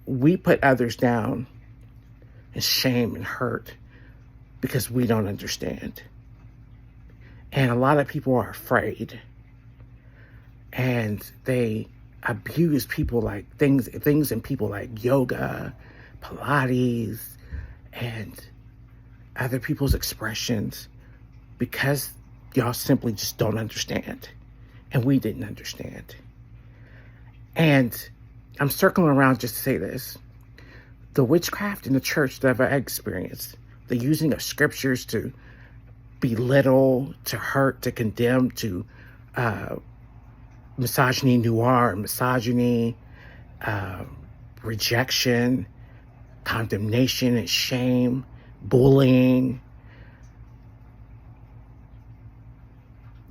we put others down and shame and hurt because we don't understand. And a lot of people are afraid. And they abuse people like things and people like yoga, Pilates, and other people's expressions because y'all simply just don't understand. And we didn't understand. And I'm circling around just to say this. The witchcraft in the church that I've experienced, the using of scriptures to belittle, to hurt, to condemn, to misogyny, rejection, condemnation and shame, bullying.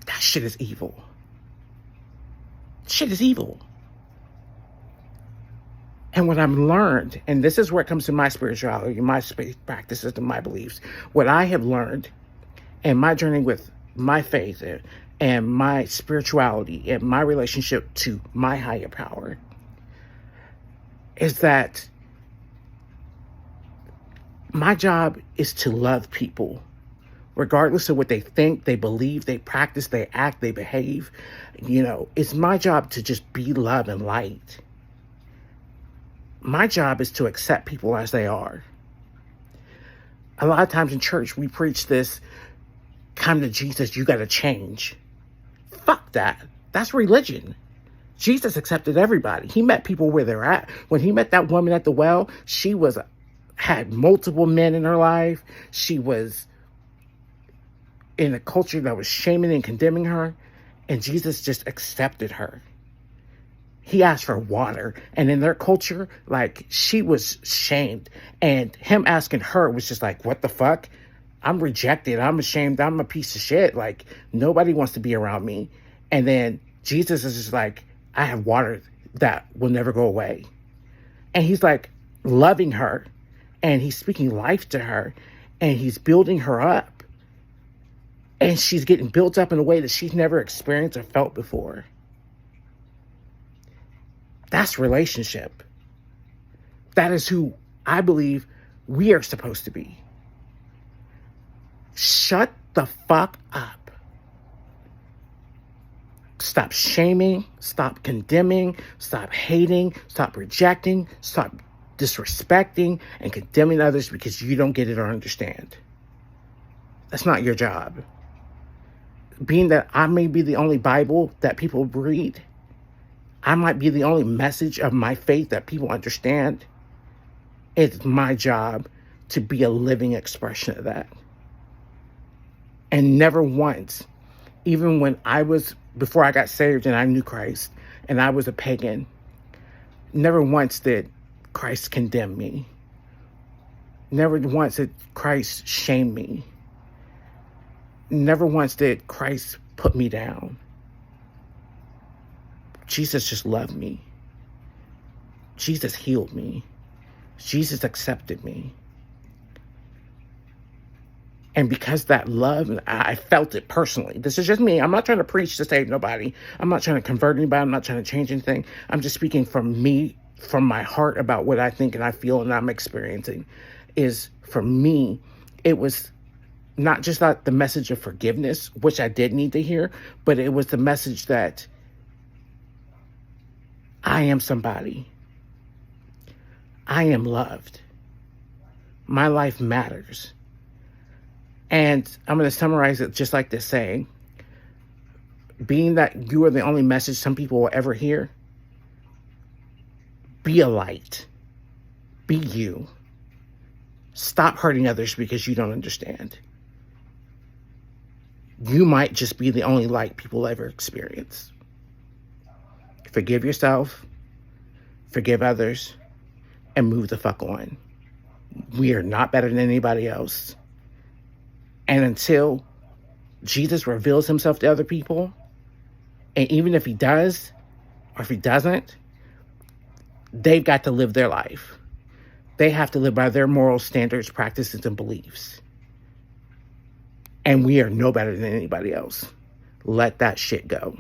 That shit is evil. Shit is evil. And what I've learned, and this is where it comes to my spirituality, my faith practices, and my beliefs, what I have learned in my journey with my faith and my spirituality and my relationship to my higher power is that my job is to love people, regardless of what they think, they believe, they practice, they act, they behave. It's my job to just be love and light. My job is to accept people as they are. A lot of times in church, we preach this, come to Jesus, you got to change. Fuck that. That's religion. Jesus accepted everybody. He met people where they're at. When he met that woman at the well, she had multiple men in her life. She was in a culture that was shaming and condemning her, and Jesus just accepted her. He asked for water, and in their culture, she was shamed, and him asking her was just like, what the fuck? I'm rejected. I'm ashamed. I'm a piece of shit. Nobody wants to be around me. And then Jesus is just like, I have water that will never go away. And he's loving her, and he's speaking life to her, and he's building her up. And she's getting built up in a way that she's never experienced or felt before. That's relationship. That is who I believe we are supposed to be. Shut the fuck up. Stop shaming, stop condemning, stop hating, stop rejecting, stop disrespecting and condemning others because you don't get it or understand. That's not your job. Being that I may be the only Bible that people read, I might be the only message of my faith that people understand. It's my job to be a living expression of that. And never once, even when before I got saved and I knew Christ and I was a pagan, never once did Christ condemn me. Never once did Christ shame me. Never once did Christ put me down. Jesus just loved me. Jesus healed me. Jesus accepted me. And because that love, I felt it personally. This is just me. I'm not trying to preach to save nobody. I'm not trying to convert anybody. I'm not trying to change anything. I'm just speaking from me, from my heart about what I think and I feel and I'm experiencing. Is for me, it was not just the message of forgiveness, which I did need to hear, but it was the message that I am somebody. I am loved. My life matters. And I'm going to summarize it just like this saying. Being that you are the only message some people will ever hear, be a light. Be you. Stop hurting others because you don't understand. You might just be the only light people ever experience. Forgive yourself, forgive others, and move the fuck on. We are not better than anybody else. And until Jesus reveals himself to other people, and even if he does, or if he doesn't, they've got to live their life. They have to live by their moral standards, practices, and beliefs. And we are no better than anybody else. Let that shit go.